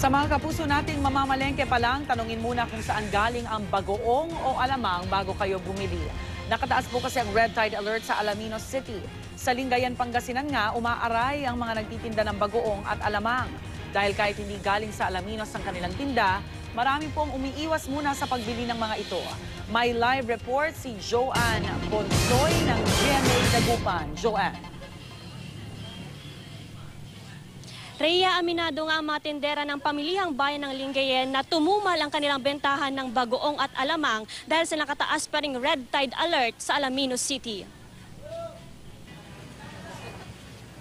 Sa mga kapuso nating mamamalengke pa lang, tanungin muna kung saan galing ang bagoong o alamang bago kayo bumili. Nakataas po kasi ang red tide alert sa Alaminos City. Sa Lingayen, Pangasinan nga, umaaray ang mga nagtitinda ng bagoong at alamang. Dahil kahit hindi galing sa Alaminos ang kanilang tinda, marami pong umiiwas muna sa pagbili ng mga ito. May live report si Joanne Bonsoy ng GMA Dagupan. Joanne. Rhea, aminado nga ang mga tindera ng pamilihang bayan ng Lingayen na tumumal ang kanilang bentahan ng bagoong at alamang dahil sa nakataas pa ring red tide alert sa Alaminos City.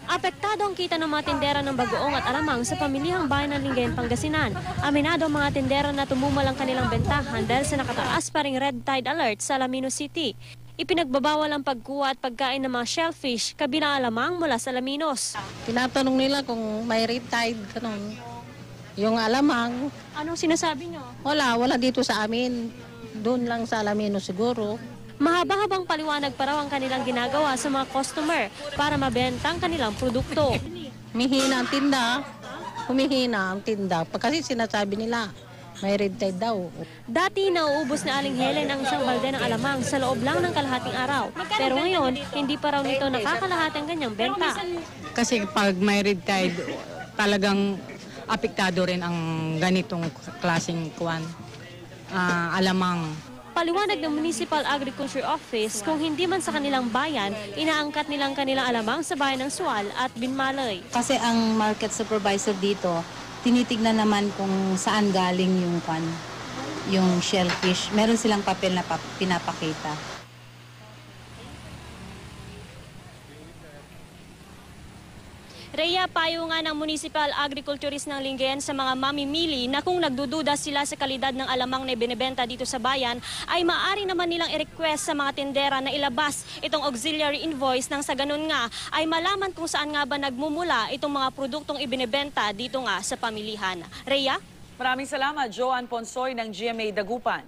Apektado ang kita ng mga tindera ng bagoong at alamang sa pamilihang bayan ng Lingayen, Pangasinan. Aminado ang mga tindera na tumumal ang kanilang bentahan dahil sa nakataas pa ring red tide alert sa Alaminos City. Ipinagbabawal ang pagkuha at pagkain ng mga shellfish kabilang alamang mula sa Alaminos. Tinatanong nila kung may red tide, ganun. Yung alamang. Anong sinasabi nyo? Wala dito sa amin. Doon lang sa Alaminos siguro. Mahaba-habang paliwanag pa raw ang kanilang ginagawa sa mga customer para mabenta ang kanilang produkto. Humihina ang tinda. Kasi sinasabi nila, may red tide daw. Dati nauubos na Aling Helen ang isang balde ng alamang sa loob lang ng kalahating araw. Pero ngayon, hindi pa raw nito nakakalahati ang ganyang benta. Kasi pag may red tide, talagang apektado rin ang ganitong klaseng alamang. Paliwanag ng Municipal Agriculture Office, kung hindi man sa kanilang bayan, inaangkat nilang kanilang alamang sa bayan ng Sual at Binmalay. Kasi ang market supervisor dito, tinitignan naman kung saan galing yung shellfish. Meron silang papel na pinapakita. Rhea, payo nga ng Municipal Agriculturist ng Lingayen sa mga mamimili na kung nagdududa sila sa kalidad ng alamang na binibenta dito sa bayan, ay maaari naman nilang i-request sa mga tindera na ilabas itong auxiliary invoice nang sa ganun nga ay malaman kung saan nga ba nagmumula itong mga produktong ibinibenta dito nga sa pamilihan. Rhea? Maraming salamat, Joanne Bonsoy ng GMA Dagupan.